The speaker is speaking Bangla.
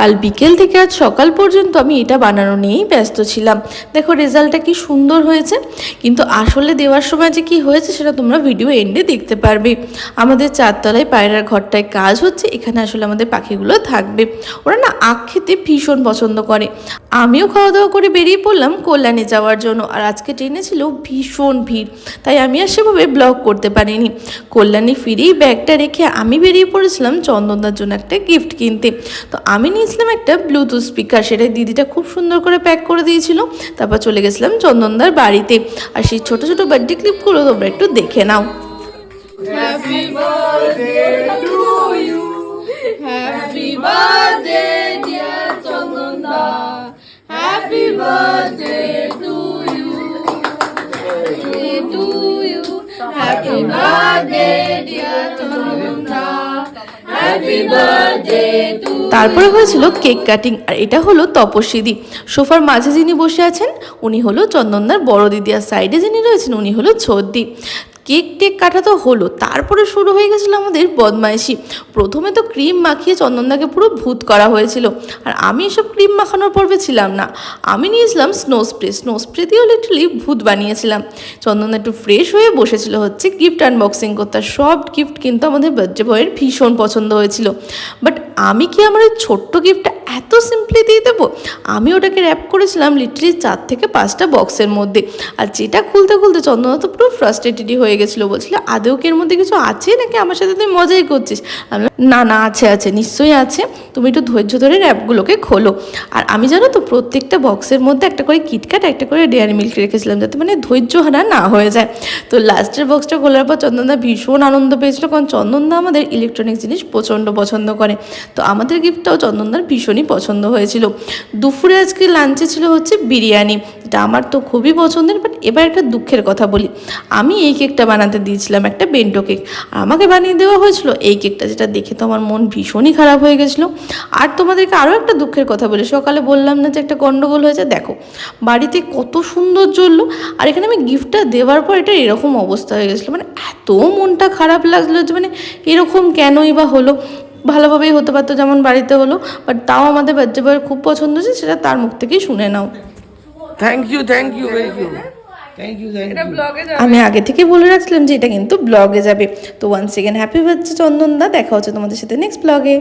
কাল বিকেল থেকে আজ সকাল পর্যন্ত আমি এটা বানানো নিয়েই ব্যস্ত ছিলাম। দেখো রেজাল্টটা কি সুন্দর হয়েছে, কিন্তু আসলে দেওয়ার সময় যে কি হয়েছে সেটা তোমরা ভিডিও এন্ডে দেখতে পারবে। আমাদের চারতলায় পায়রার ঘরটায় কাজ হচ্ছে, এখানে আসলে আমাদের পাখিগুলো থাকবে। ওরা না আখ খেতে ভীষণ পছন্দ করে। আমিও খাওয়া দাওয়া করে বেরিয়ে পড়লাম কল্যাণী যাওয়ার জন্য। আর আজকে ট্রেনে ছিল ভীষণ ভিড়, তাই আমি আর সেভাবে ব্লগ করতে পারিনি। কল্যাণী ফিরেই ব্যাগটা রেখে আমি বেরিয়ে পড়েছিলাম চন্দনদার জন্য একটা গিফট কিনতে। তো আমি নিয়েছিলাম একটা ব্লুটুথ স্পিকার, সেটা দিদিটা খুব সুন্দর করে প্যাক করে দিয়েছিল। তারপর চলে গেছিলাম চন্দনদার বাড়িতে। আর সেই ছোট ছোট বার্থডে ক্লিপগুলো তোমরা একটু দেখে নাও। Happy birthday to you. Happy birthday, dear Chandanda. Happy birthday to you. To you. Happy birthday, dear Chandanda. Happy birthday to you. তারপরে হয়েছিল কেক কাটিং। আর এটা হলো তপস্বীদি। সোফার মাঝে যিনি বসে আছেন উনি হলো চন্দনদার বড় দিদি, আর সাইডে যিনি রয়েছেন উনি হলো ছোটদি। কেক টেক কাটা তো হলো, তারপরে শুরু হয়ে গেছিলো আমাদের বদমাইশি। প্রথমে তো ক্রিম মাখিয়ে চন্দনদাকে পুরো ভূত করা হয়েছিল, আর আমি এসব ক্রিম মাখানোর পর্বে ছিলাম না। আমি নিয়েছিলাম স্নো স্প্রে দিয়েও লিটারালি ভূত বানিয়েছিলাম। চন্দনদা একটু ফ্রেশ হয়ে বসেছিল হচ্ছে গিফট আনবক্সিং করতে। সব গিফট কিন্তু আমাদের বার্থডে বয়ের ভীষণ পছন্দ হয়েছিল। বাট আমি কি আমার ওই ছোট্ট গিফটটা এত সিম্পলি দিয়ে দেবো? আমি ওটাকে র্যাপ করেছিলাম লিটারালি 4 থেকে 5টা বক্সের মধ্যে। আর যেটা খুলতে খুলতে চন্দনা তো পুরো ফ্রাস্ট্রেটেডই হয়ে গেছিলো, বলছিল আদেও কি এর মধ্যে কিছু আছে নাকি আমার সাথে তুই মজাই করছিস? না না, আছে নিশ্চয়ই আছে, তুমি একটু ধৈর্য ধরে র্যাপগুলোকে খোলো। আর আমি জানো তো প্রত্যেকটা বক্সের মধ্যে একটা করে কিটক্যাট, একটা করে ডেয়ারি মিল্ক রেখেছিলাম, যাতে মানে ধৈর্য হারা না হয়ে যায়। তো লাস্টের বক্সটা খোলার পর চন্দনদা ভীষণ আনন্দ পেয়েছিল, কারণ চন্দনদা আমাদের ইলেকট্রনিক জিনিস প্রচণ্ড পছন্দ করে। তো আমাদের গিফটটাও চন্দনদার ভীষণই পছন্দ হয়েছিল। দুপুরে আজকে লাঞ্চে ছিল হচ্ছে বিরিয়ানি, যেটা আমার তো খুবই পছন্দের। বাট এবার একটা দুঃখের কথা বলি, আমি এই কেকটা বানাতে দিয়েছিলাম, একটা বেন্টো কেক, আর আমাকে বানিয়ে দেওয়া হয়েছিল এই কেকটা, যেটা দেখে তো আমার মন ভীষণই খারাপ হয়ে গেছিলো। আর তোমাদেরকে আরও একটা দুঃখের কথা বলি, সকালে বললাম না যে একটা গন্ডগোল হয়েছে, দেখো বাড়িতে কত সুন্দর জ্বললো, আর এখানে আমি গিফটটা দেওয়ার পর এটা এরকম অবস্থা হয়ে গেছিলো। মানে এত মনটা খারাপ লাগলো যে মানে এরকম কেনই বা হলো। ভালোভাবেই হতে পারতো যেমন বাড়িতে হলো, বাট তাও আমাদের বাচ্চা বয়ের খুব পছন্দ হয়েছে, সেটা তার মুখ থেকেই শুনে নাও। থ্যাংক ইউ থ্যাংক ইউ আমি আগে থেকে বলে রাখছিলাম যে এটা কিন্তু ব্লগে যাবে। তো ওয়ান্স সেকেন্ড হ্যাপি বার্থডে চন্দনদা, দেখা হচ্ছে তোমাদের সাথে নেক্সট ব্লগে।